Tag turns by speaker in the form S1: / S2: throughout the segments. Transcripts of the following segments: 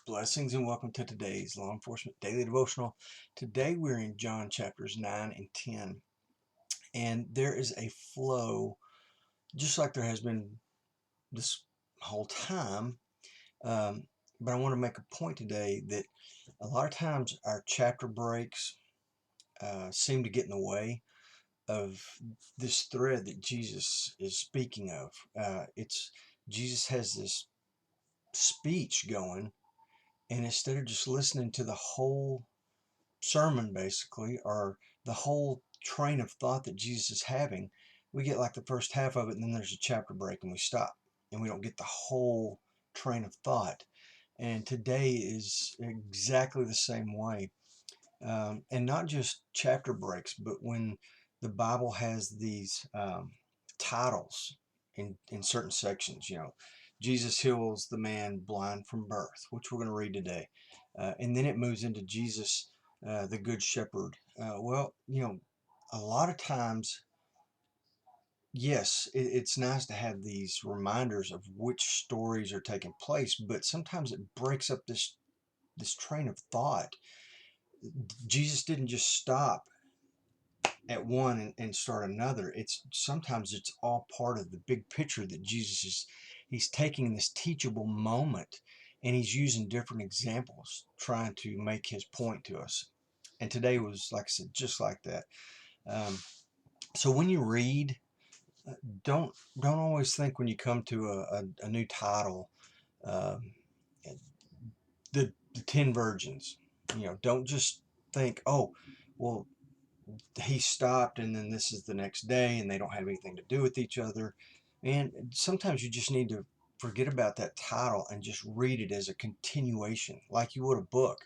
S1: Blessings and welcome to today's Law Enforcement Daily Devotional. Today we're in John chapters 9 and 10, and there is a flow, just like there has been this whole time. But I want to make a point today that a lot of times our chapter breaks seem to get in the way of this thread that Jesus is speaking of. It's Jesus has this speech going, and instead of just listening to the whole sermon basically, or the whole train of thought that Jesus is having, we get like the first half of it and then there's a chapter break and we stop and we don't get the whole train of thought. And today is exactly the same way. And not just chapter breaks, but when the Bible has these titles in certain sections, Jesus heals the man blind from birth, which we're going to read today. And then it moves into Jesus, the Good Shepherd. A lot of times, yes, it's nice to have these reminders of which stories are taking place, but sometimes it breaks up this train of thought. Jesus didn't just stop at one and start another. It's sometimes it's all part of the big picture that Jesus is. He's taking this teachable moment and he's using different examples trying to make his point to us. And today was, like I said, just like that. um, so when you read, don't always think when you come to a new title, um, the 10 virgins, don't just think, oh, well, he stopped and then this is the next day and they don't have anything to do with each other. And sometimes you just need to forget about that title and just read it as a continuation, like you would a book.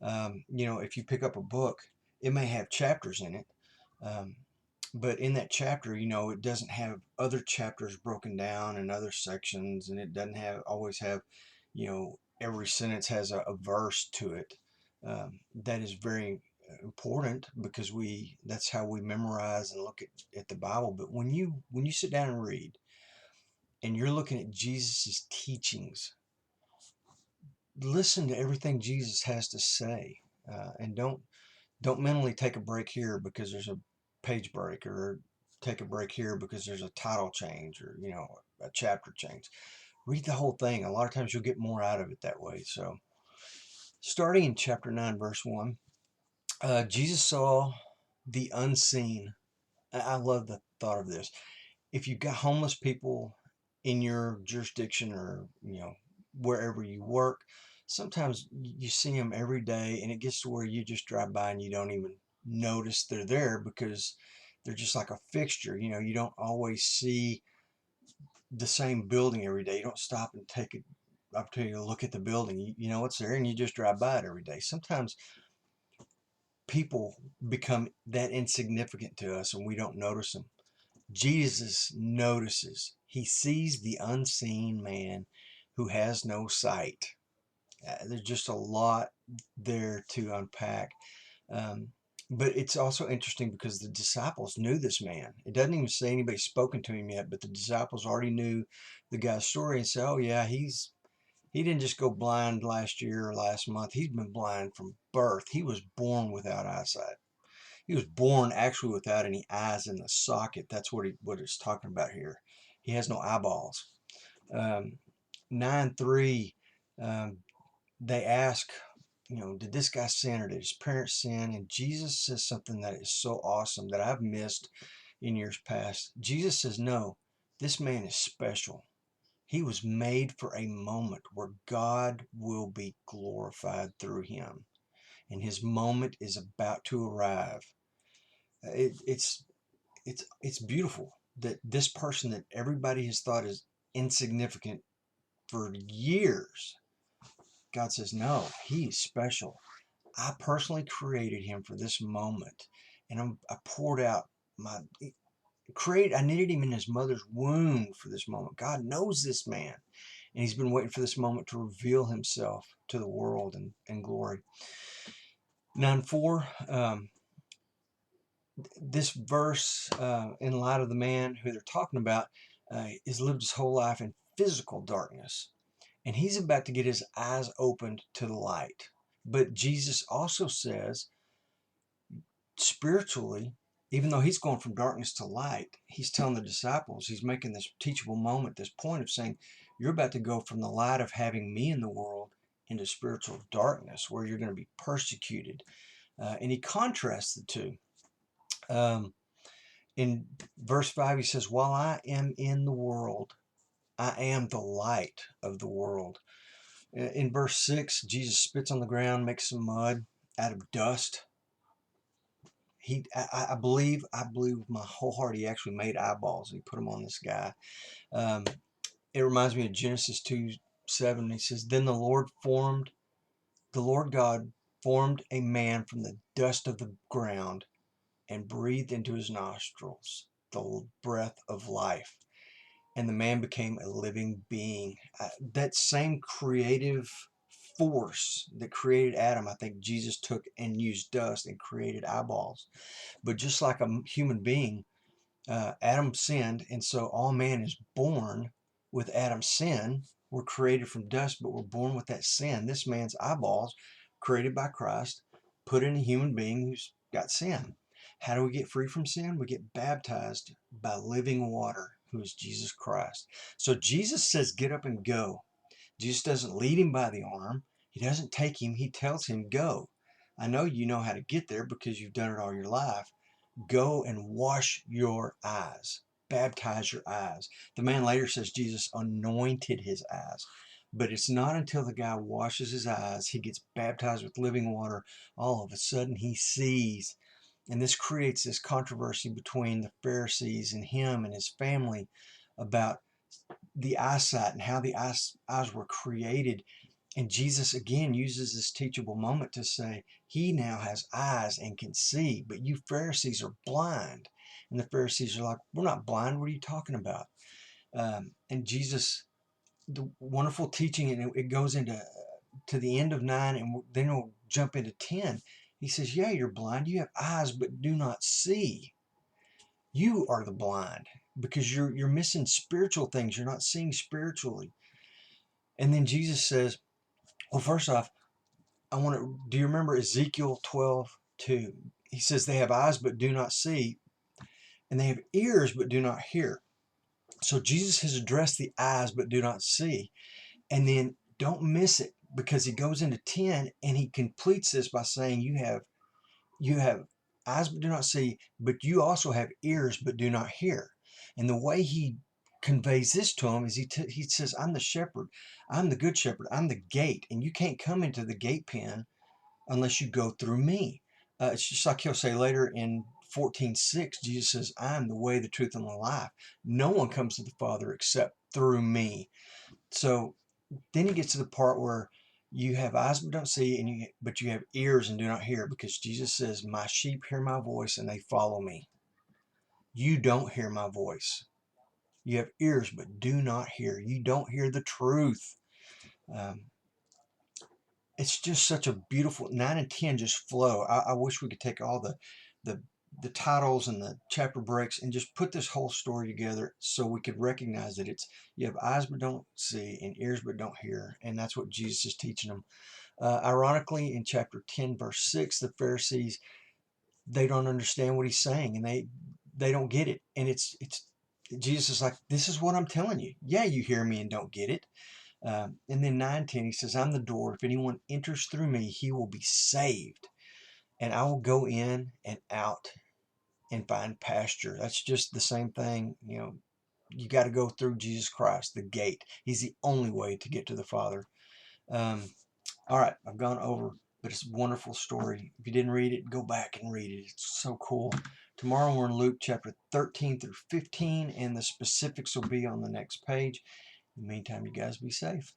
S1: If you pick up a book, it may have chapters in it, um, but in that chapter, it doesn't have other chapters broken down and other sections, and it doesn't have always have, every sentence has a verse to it. That is very important because that's how we memorize and look at the Bible. But when you sit down and read and you're looking at Jesus's teachings, listen to everything Jesus has to say, and don't mentally take a break here because there's a page break, or take a break here because there's a title change, or a chapter change. Read the whole thing. A lot of times you'll get more out of it that way. So starting in chapter 9 verse 1, Jesus saw the unseen. I love the thought of this. If you've got homeless people in your jurisdiction, or wherever you work, sometimes you see them every day and it gets to where you just drive by and you don't even notice they're there because they're just like a fixture. You don't always see the same building every day. You don't stop and take an opportunity to look at the building. You know what's there and you just drive by it every day. Sometimes people become that insignificant to us and we don't notice them. Jesus notices. He sees the unseen man who has no sight. There's just a lot there to unpack. Um, but it's also interesting because the disciples knew this man. It doesn't even say anybody's spoken to him yet, but the disciples already knew the guy's story and said, oh yeah, he didn't just go blind last year or last month. He's been blind from birth. He was born without eyesight. He was born actually without any eyes in the socket. That's what it's talking about here. He has no eyeballs. 9:3, um, they ask, did this guy sin or did his parents sin? And Jesus says something that is so awesome that I've missed in years past. Jesus says, no, this man is special. He was made for a moment where God will be glorified through him. And his moment is about to arrive. It's beautiful that this person that everybody has thought is insignificant for years, God says, no, he's special. I personally created him for this moment, and I poured out my I knitted him in his mother's womb for this moment. God knows this man, and he's been waiting for this moment to reveal himself to the world and glory. 9:4. This verse, in light of the man who they're talking about, has lived his whole life in physical darkness. and he's about to get his eyes opened to the light. But Jesus also says, spiritually, even though he's going from darkness to light, he's telling the disciples, he's making this teachable moment, this point of saying, you're about to go from the light of having me in the world into spiritual darkness, where you're going to be persecuted. And he contrasts the two. In verse 5, he says, while I am in the world, I am the light of the world. In verse 6, Jesus spits on the ground, makes some mud out of dust. I believe with my whole heart, he actually made eyeballs. He put them on this guy. It reminds me of Genesis 2:7. He says, then the Lord God formed a man from the dust of the ground and breathed into his nostrils the breath of life, and the man became a living being. That same creative force that created Adam, I think Jesus took and used dust and created eyeballs. But just like a human being, Adam sinned, and so all man is born with Adam's sin. We're created from dust, but we're born with that sin. This man's eyeballs, created by Christ, put in a human being who's got sin. How do we get free from sin? We get baptized by living water, who is Jesus Christ. So Jesus says, get up and go. Jesus doesn't lead him by the arm. He doesn't take him. He tells him, go. I know you know how to get there because you've done it all your life. Go and wash your eyes. Baptize your eyes. The man later says Jesus anointed his eyes. But it's not until the guy washes his eyes, he gets baptized with living water, all of a sudden he sees. And this creates this controversy between the Pharisees and him and his family about the eyesight and how the eyes were created. And Jesus again uses this teachable moment to say, he now has eyes and can see, but you Pharisees are blind. And the Pharisees are like, we're not blind. What are you talking about? And Jesus, the wonderful teaching, and it goes into to the end of 9, and then we'll jump into 10. He says, yeah, you're blind. You have eyes, but do not see. You are the blind because you're missing spiritual things. You're not seeing spiritually. And then Jesus says, well, first off, do you remember Ezekiel 12:2? He says they have eyes but do not see, and they have ears but do not hear. So Jesus has addressed the eyes but do not see. And then don't miss it, because he goes into 10 and he completes this by saying you have eyes but do not see, but you also have ears but do not hear. And the way he conveys this to him is he says, I'm the shepherd. I'm the good shepherd. I'm the gate, and you can't come into the gate pen unless you go through me. It's just like he'll say later in 14:6, Jesus says, I am the way, the truth, and the life. No one comes to the Father except through me. So then he gets to the part where you have eyes but don't see, but you have ears and do not hear, because Jesus says, my sheep hear my voice and they follow me. You don't hear my voice. You have ears but do not hear. You don't hear the truth. Um, it's just such a beautiful 9 and 10 just flow. I wish we could take all the the titles and the chapter breaks and just put this whole story together so we could recognize that it's you have eyes but don't see and ears but don't hear, and that's what Jesus is teaching them. Ironically, in chapter 10 verse 6, the Pharisees, they don't understand what he's saying, and they don't get it, and it's Jesus is like, this is what I'm telling you. Yeah, you hear me and don't get it. And then 9:10, he says, I'm the door. If anyone enters through me, he will be saved. And I will go in and out and find pasture. That's just the same thing. You got to go through Jesus Christ, the gate. He's the only way to get to the Father. Um, all right, I've gone over, but it's a wonderful story. If you didn't read it, go back and read it. It's so cool. Tomorrow we're in Luke chapter 13 through 15, and the specifics will be on the next page. In the meantime, you guys be safe.